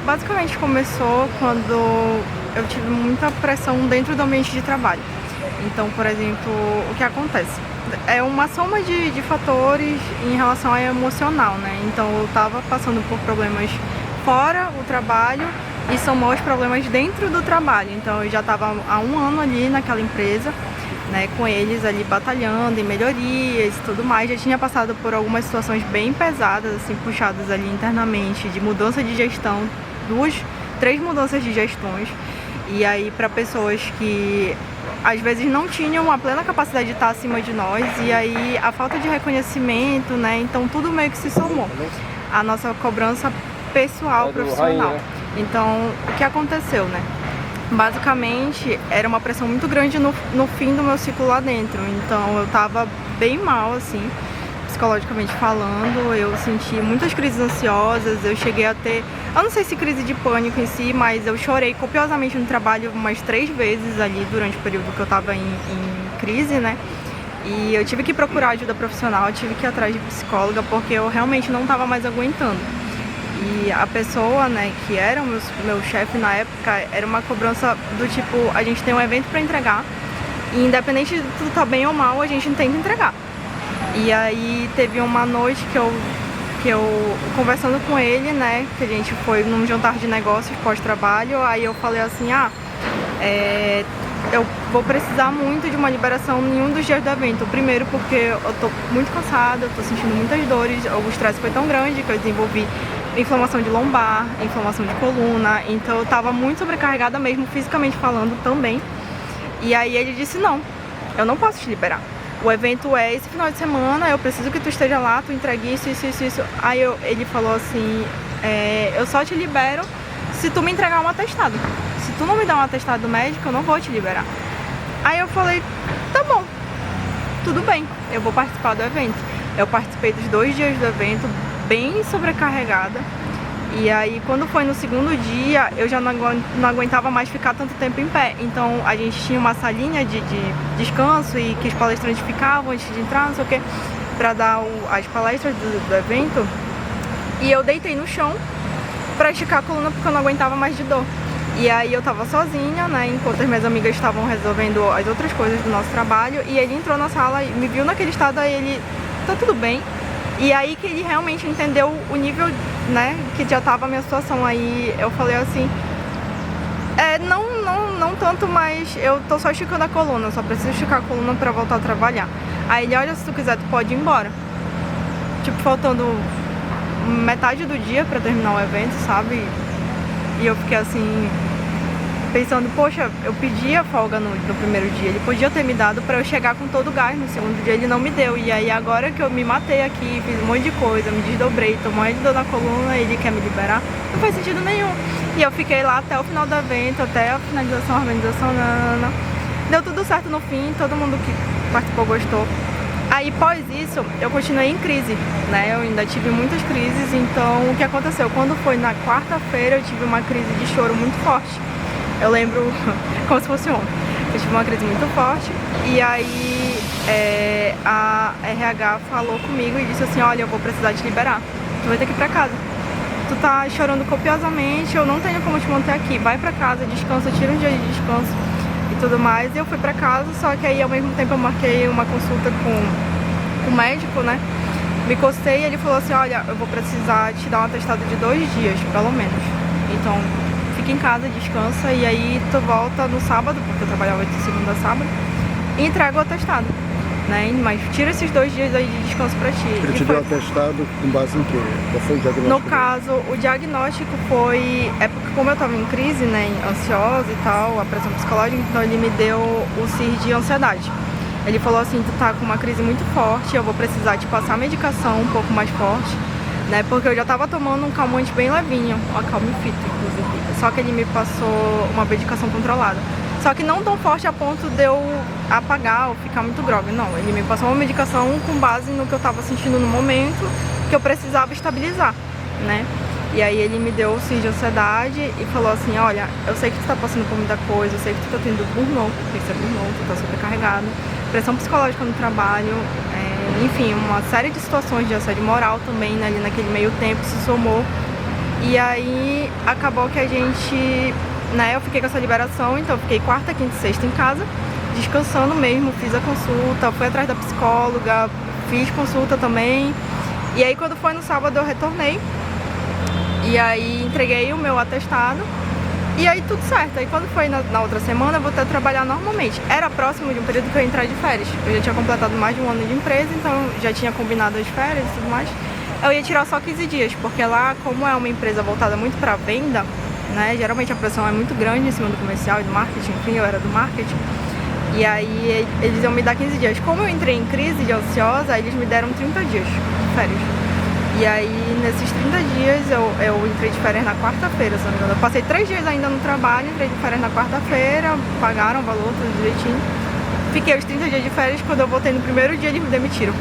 basicamente começou quando eu tive muita pressão dentro do ambiente de trabalho. Então, por exemplo, o que acontece? É uma soma de fatores em relação ao emocional, né? Então, eu estava passando por problemas fora o trabalho e somou os problemas dentro do trabalho. Então, eu já estava há um ano ali naquela empresa, né, com eles ali batalhando em melhorias e tudo mais. Já tinha passado por algumas situações bem pesadas, assim, puxadas ali internamente, de mudança de gestão, 3 mudanças de gestões. E aí para pessoas que às vezes não tinham a plena capacidade de estar acima de nós, e aí a falta de reconhecimento, né, então tudo meio que se somou. A nossa cobrança pessoal, profissional. Então, o que aconteceu, né? Basicamente, era uma pressão muito grande no fim do meu ciclo lá dentro. Então, eu tava bem mal, assim, psicologicamente falando. Eu senti muitas crises ansiosas, eu cheguei a ter, eu não sei se crise de pânico em si, mas eu chorei copiosamente no trabalho umas 3 vezes ali durante o período que eu tava em crise, né? E eu tive que procurar ajuda profissional, eu tive que ir atrás de psicóloga, porque eu realmente não tava mais aguentando. E a pessoa, né, que era o meu chefe na época, era uma cobrança do tipo, a gente tem um evento para entregar e independente de tudo tá bem ou mal, a gente tenta entregar. E aí teve uma noite que eu conversando com ele, né, que a gente foi num jantar de negócios pós-trabalho, aí eu falei assim, eu vou precisar muito de uma liberação em um dos dias do evento. Primeiro porque eu tô muito cansada, eu tô sentindo muitas dores, o estresse foi tão grande que eu desenvolvi inflamação de lombar, inflamação de coluna, então eu tava muito sobrecarregada mesmo, fisicamente falando também. E aí ele disse, não, eu não posso te liberar. O evento é esse final de semana, eu preciso que tu esteja lá, tu entregue isso. Aí ele falou assim, eu só te libero se tu me entregar um atestado. Se tu não me dar um atestado médico, eu não vou te liberar. Aí eu falei, tá bom, tudo bem, eu vou participar do evento. Eu participei dos 2 dias do evento, bem sobrecarregada, e aí quando foi no segundo dia eu já não aguentava mais ficar tanto tempo em pé, então a gente tinha uma salinha de descanso e que os palestrantes ficavam antes de entrar, não sei o que, pra dar as palestras do evento, e eu deitei no chão pra esticar a coluna porque eu não aguentava mais de dor. E aí eu tava sozinha, né, enquanto as minhas amigas estavam resolvendo as outras coisas do nosso trabalho, e ele entrou na sala e me viu naquele estado, aí ele, tá tudo bem? E aí que ele realmente entendeu o nível, né, que já tava a minha situação. Aí eu falei assim, não tanto, mas eu tô só esticando a coluna, eu só preciso esticar a coluna pra voltar a trabalhar. Aí ele, olha, se tu quiser tu pode ir embora. Tipo, faltando metade do dia pra terminar o evento, sabe? E eu fiquei assim, pensando, poxa, eu pedi a folga no primeiro dia, ele podia ter me dado pra eu chegar com todo o gás no segundo dia, ele não me deu. E aí agora que eu me matei aqui, fiz um monte de coisa, me desdobrei, tô morrendo de dor na coluna, ele quer me liberar, não faz sentido nenhum. E eu fiquei lá até o final do evento, até a finalização, a organização, deu tudo certo no fim, todo mundo que participou gostou. Aí, pós isso, eu continuei em crise, né? Eu ainda tive muitas crises, então o que aconteceu? Quando foi na quarta-feira, eu tive uma crise de choro muito forte. Eu lembro como se fosse ontem. Eu tive uma crise muito forte e aí a RH falou comigo e disse assim, olha, eu vou precisar te liberar, tu vai ter que ir pra casa. Tu tá chorando copiosamente, eu não tenho como te manter aqui, vai pra casa, descansa, tira um dia de descanso e tudo mais. E eu fui pra casa, só que aí ao mesmo tempo eu marquei uma consulta com o médico, né? Me encostei e ele falou assim, olha, eu vou precisar te dar um atestado de 2 dias, pelo menos. Então, fica em casa, descansa e aí tu volta no sábado, porque eu trabalhava de segunda a sábado, e entrega o atestado, né? Mas tira esses 2 dias aí de descanso pra ti. Ele te deu o atestado com base em quê? Qual foi o diagnóstico? No caso, o diagnóstico foi... porque como eu tava em crise, né, ansiosa e tal, a pressão psicológica, então ele me deu o CIR de ansiedade. Ele falou assim, tu tá com uma crise muito forte, eu vou precisar te passar medicação um pouco mais forte, né, porque eu já tava tomando um calmante bem levinho, uma Calmifito, inclusive. Só que ele me passou uma medicação controlada. Só que não tão forte a ponto de eu apagar ou ficar muito grogue, não. Ele me passou uma medicação com base no que eu tava sentindo no momento, que eu precisava estabilizar, né. E aí ele me deu o CIR de ansiedade e falou assim, olha, eu sei que tu tá passando por muita coisa, eu sei que tu tá tendo burnout, porque isso é burnout, tu tá sobrecarregado, pressão psicológica no trabalho, enfim, uma série de situações de assédio moral também, né, ali naquele meio tempo se somou E aí acabou que a gente, né, eu fiquei com essa liberação, então eu fiquei quarta, quinta e sexta em casa, descansando mesmo, fiz a consulta, fui atrás da psicóloga, fiz consulta também. E aí quando foi no sábado eu retornei, e aí entreguei o meu atestado, e aí tudo certo. Aí quando foi na outra semana eu voltei a trabalhar normalmente. Era próximo de um período que eu ia entrar de férias. Eu já tinha completado mais de um ano de empresa, então já tinha combinado as férias e tudo mais. Eu ia tirar só 15 dias, porque lá, como é uma empresa voltada muito para venda, né, geralmente a pressão é muito grande em cima do comercial e do marketing, enfim, eu era do marketing. E aí eles iam me dar 15 dias. Como eu entrei em crise de ansiosa, eles me deram 30 dias de férias. E aí, nesses 30 dias, eu entrei de férias na quarta-feira, se não me engano. Eu passei 3 dias ainda no trabalho, entrei de férias na quarta-feira, pagaram o valor, tudo direitinho. Fiquei os 30 dias de férias, quando eu voltei no primeiro dia, eles me demitiram.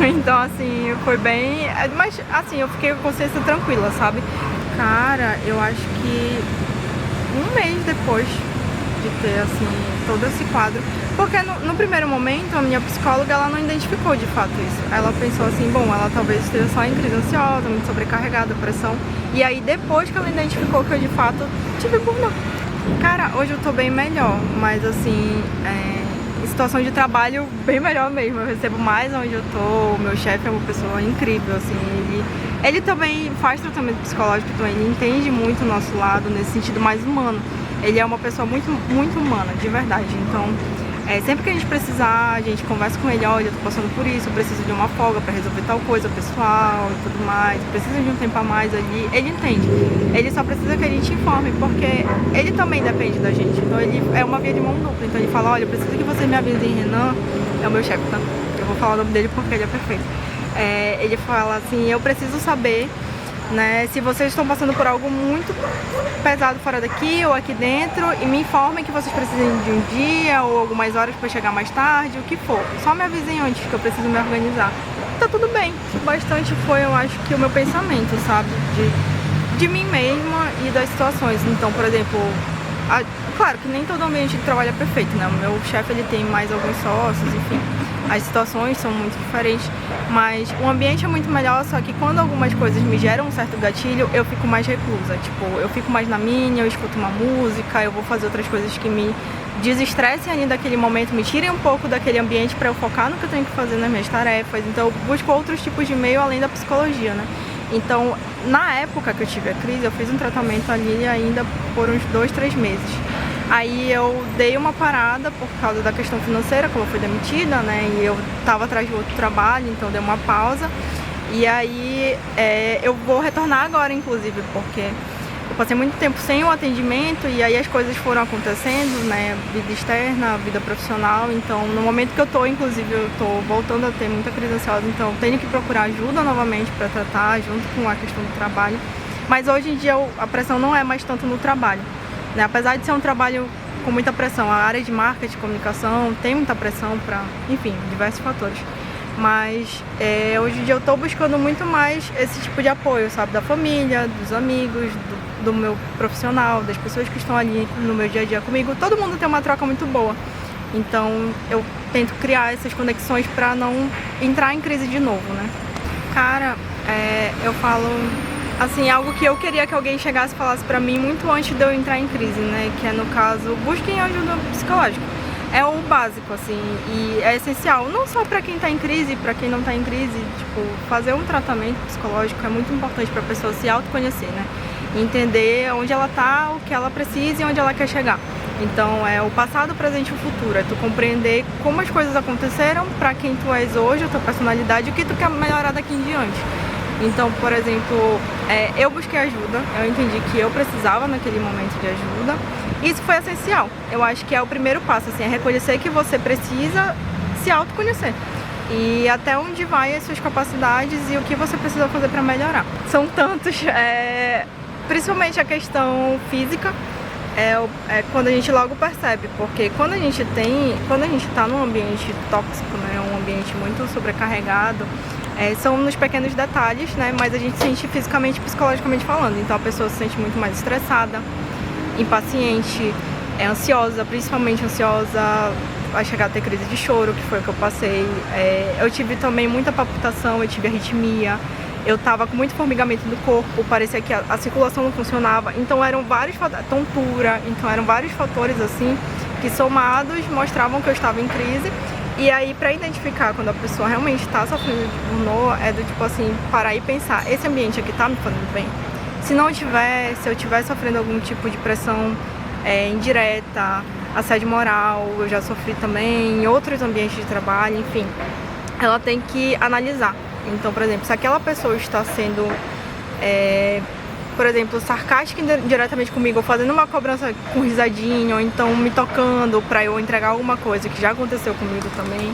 Então, assim, foi bem... Mas, assim, eu fiquei com a consciência tranquila, sabe? Cara, eu acho que um mês depois de ter, assim, todo esse quadro. Porque no primeiro momento, a minha psicóloga, ela não identificou de fato isso. Ela pensou assim, bom, ela talvez esteja só em crise ansiosa, muito sobrecarregada, pressão. E aí, depois que ela identificou que eu, de fato, tive burnout. Cara, hoje eu tô bem melhor, mas, assim, em situação de trabalho, bem melhor mesmo. Eu recebo mais onde eu tô, o meu chefe é uma pessoa incrível, assim, ele também faz tratamento psicológico, então ele entende muito o nosso lado, nesse sentido mais humano. Ele é uma pessoa muito, muito humana, de verdade. Então, sempre que a gente precisar, a gente conversa com ele, olha, eu tô passando por isso, eu preciso de uma folga pra resolver tal coisa pessoal e tudo mais, preciso de um tempo a mais ali, ele entende. Ele só precisa que a gente informe, porque ele também depende da gente. Então ele é uma via de mão dupla. Então ele fala, olha, eu preciso que você me avisem, Renan, é o meu chefe, tá? Eu vou falar o nome dele porque ele é perfeito. Ele fala assim, eu preciso saber, né, se vocês estão passando por algo muito pesado fora daqui ou aqui dentro, e me informem que vocês precisam de um dia ou algumas horas para chegar mais tarde, o que for. Só me avisem antes que eu preciso me organizar. Tá tudo bem. Bastante foi, eu acho, que o meu pensamento, sabe? De mim mesma e das situações. Então, por exemplo, claro que nem todo ambiente de trabalho é perfeito, né? O meu chefe, ele tem mais alguns sócios, enfim. As situações são muito diferentes, mas o ambiente é muito melhor, só que quando algumas coisas me geram um certo gatilho, eu fico mais reclusa. Tipo, eu fico mais na minha, eu escuto uma música, eu vou fazer outras coisas que me desestressem ali daquele momento, me tirem um pouco daquele ambiente para eu focar no que eu tenho que fazer nas minhas tarefas. Então eu busco outros tipos de meio além da psicologia, né? Então, na época que eu tive a crise, eu fiz um tratamento ali ainda por uns 2, 3 meses. Aí eu dei uma parada por causa da questão financeira, como eu fui demitida, né? E eu tava atrás de outro trabalho, então dei uma pausa. E aí eu vou retornar agora, inclusive, porque eu passei muito tempo sem o atendimento e aí as coisas foram acontecendo, né? Vida externa, vida profissional. Então, no momento que eu tô, inclusive, eu tô voltando a ter muita crise ansiosa, então tenho que procurar ajuda novamente para tratar, junto com a questão do trabalho. Mas hoje em dia a pressão não é mais tanto no trabalho, né? Apesar de ser um trabalho com muita pressão, a área de marketing, comunicação tem muita pressão para, enfim, diversos fatores. Mas hoje em dia eu tô buscando muito mais esse tipo de apoio, sabe? Da família, dos amigos, do meu profissional, das pessoas que estão ali no meu dia a dia comigo. Todo mundo tem uma troca muito boa. Então eu tento criar essas conexões para não entrar em crise de novo, né? Cara, eu falo assim, algo que eu queria que alguém chegasse e falasse pra mim muito antes de eu entrar em crise, né? Que é, no caso, busquem ajuda psicológica. É o básico, assim, e é essencial, não só pra quem tá em crise, pra quem não tá em crise, tipo, fazer um tratamento psicológico é muito importante pra pessoa se autoconhecer, né? E entender onde ela tá, o que ela precisa e onde ela quer chegar. Então, é o passado, o presente e o futuro, é tu compreender como as coisas aconteceram, pra quem tu és hoje, a tua personalidade, e o que tu quer melhorar daqui em diante. Então, por exemplo, eu busquei ajuda, eu entendi que eu precisava naquele momento de ajuda. Isso foi essencial. Eu acho que é o primeiro passo, assim, é reconhecer que você precisa se autoconhecer. E até onde vai as suas capacidades e o que você precisa fazer para melhorar. São tantos, principalmente a questão física, quando a gente logo percebe, porque quando a gente tá num ambiente tóxico, né, um ambiente muito sobrecarregado, são nos pequenos detalhes, né, mas a gente sente fisicamente e psicologicamente falando. Então a pessoa se sente muito mais estressada, impaciente, ansiosa, principalmente ansiosa, vai chegar a ter crise de choro, que foi o que eu passei. Eu tive também muita palpitação, eu tive arritmia, eu tava com muito formigamento do corpo, parecia que a circulação não funcionava, então eram vários fatores, tontura, então eram vários fatores assim, que somados mostravam que eu estava em crise. E aí, para identificar quando a pessoa realmente está sofrendo de burnout, é do tipo assim, parar e pensar, esse ambiente aqui tá me fazendo bem? Se não tiver, se eu estiver sofrendo algum tipo de pressão indireta, assédio moral, eu já sofri também em outros ambientes de trabalho, enfim, ela tem que analisar. Então, por exemplo, se aquela pessoa está sendo, por exemplo, sarcástica diretamente comigo, ou fazendo uma cobrança com risadinho, ou então me tocando para eu entregar alguma coisa, que já aconteceu comigo também.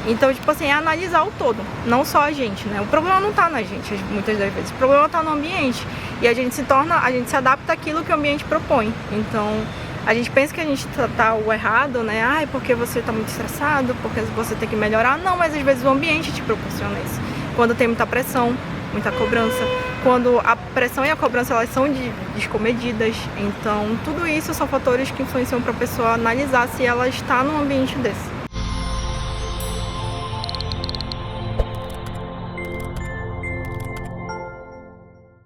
Então, tipo assim, é analisar o todo, não só a gente, né? O problema não tá na gente, muitas das vezes. O problema tá no ambiente. E a gente se adapta àquilo que o ambiente propõe. Então, a gente pensa que a gente tá o errado, né? Ai, porque você tá muito estressado, porque você tem que melhorar. Não, mas às vezes o ambiente te proporciona isso. Quando tem muita pressão, muita cobrança, quando a pressão e a cobrança elas são descomedidas. Então, tudo isso são fatores que influenciam para a pessoa analisar se ela está num ambiente desse.